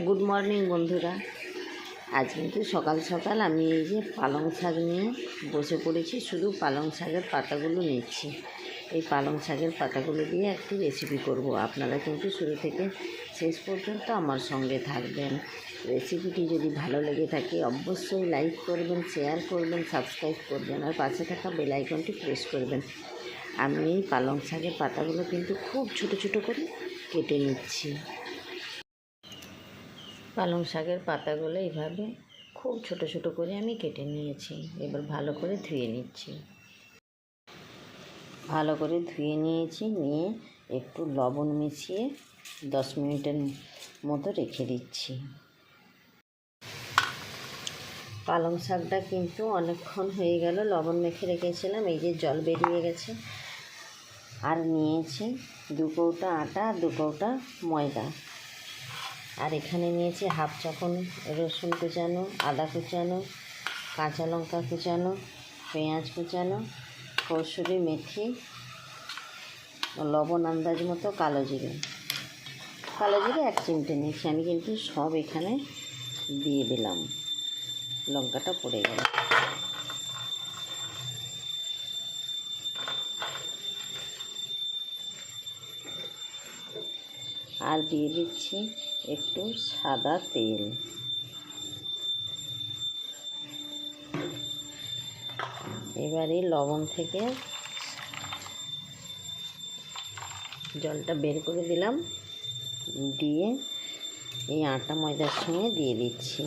Good morning বন্ধুরা। আজ কিন্তু সকাল সকাল আমি এই যে পালং শাক নিয়ে বসে পড়েছি। শুধু পালং শাকের পাতাগুলো নিচ্ছি। এই পালং শাকের পাতাগুলো দিয়ে একটি রেসিপি করব। আপনারা কিন্তু শুরু থেকে শেষ পর্যন্ত আমার সঙ্গে থাকবেন। রেসিপিটি যদি ভালো লেগে থাকে অবশ্যই লাইক করবেন, শেয়ার করবেন, সাবস্ক্রাইব করবেন আর পাশে থাকা বেল আইকনটি প্রেস করবেন। আমি এই পালং শাকের পাতাগুলো কিন্তু খুব ছোট ছোট করে কেটে নিচ্ছি। পালং শাকের পাতাগুলো এইভাবে খুব ছোট ছোট করে আমি কেটে নিয়েছি। এবার ভালো করে ধুয়ে নিচ্ছি। ভালো করে ধুয়ে নিয়েছি, নিয়ে একটু লবণ মিশিয়ে 10 মিনিটের মতো রেখে দিচ্ছি। পালং শাকটা কিন্তু অনেকক্ষণ হয়ে গেল লবণ মেখে রেখেছিলাম। এই যে জল বেরিয়ে গেছে। আর নিয়েছি 2 কৌটা আটা আর 2 কৌটা ময়দা। আর এখানে নিয়েছি হাফ চামচ রসুন কুচানো, আদা কুচানো, কাঁচা লঙ্কা কুচানো, পেঁয়াজ কুচানো, কসুরি মেথি, লবণ আন্দাজ মতো, কালো জিরে 1 চিমটে নিয়েছি। আমি কিন্তু সব এখানে দিয়ে দিলাম। লঙ্কাটা পড়ে গেল। আর দিয়ে দিচ্ছি একটু সাদা তেল। এবারে লবণ থেকে জলটা বের করে দিলাম, দিয়ে এই আটা ময়দার সঙ্গে দিয়ে দিচ্ছি।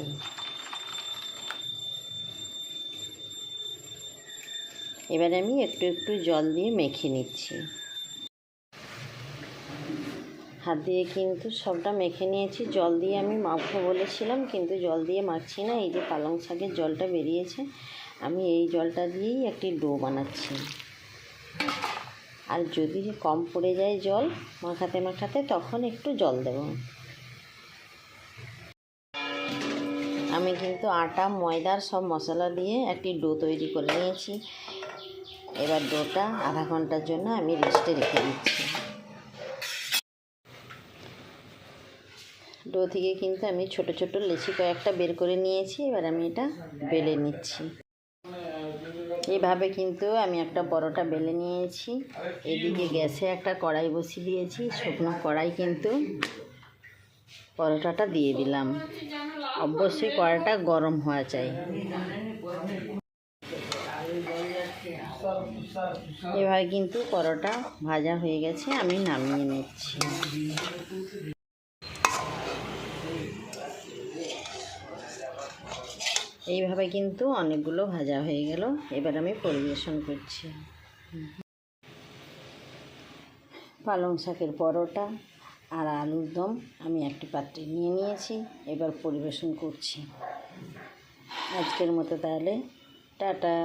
এবারে আমি একটু একটু জল দিয়ে মেখে নিচ্ছি। হাত দিয়ে কিন্তু সবটা মেখে নিয়েছি। জল দিয়ে আমি মাখবো বলেছিলাম, কিন্তু জল দিয়ে মাখছি না। এই যে পালং শাকের জলটা বেরিয়েছে, আমি এই জলটা দিয়েই একটি ডো বানাচ্ছি। আর যদি কম পড়ে যায় জল মাখাতে মাখাতে, তখন একটু জল দেব। আমি কিন্তু আটা ময়দার সব মশলা দিয়ে একটি ডো তৈরি করে নিয়েছি। এবার ডোটা আধা ঘন্টার জন্য আমি রেস্টে রেখে দিচ্ছি। ডো থেকে কিন্তু আমি ছোট ছোট লেচি কয়েকটা বের করে নিয়েছি। এবার আমি এটা বেলে নিচ্ছি। এভাবে কিন্তু আমি একটা পরোটা বেলে নিয়েছি। এদিকে গ্যাসে একটা কড়াই বসিয়ে দিয়েছি। শুকনো কড়াই কিন্তু পরোটাটা দিয়ে দিলাম। অবশ্যই কড়াইটা গরম হওয়া চাই। এভাবে কিন্তু পরোটা ভাজা হয়ে গেছে, আমি নামিয়ে নিচ্ছি। এইভাবে কিন্তু অনেকগুলো ভাজা হয়ে গেল। এবার আমি পরিবেশন করছি। পালং শাকের পরোটা আর আলুর দম আমি একটি পাত্রে নিয়ে নিয়েছি। এবার পরিবেশন করছি। আজকের মতো তাহলে টাটা।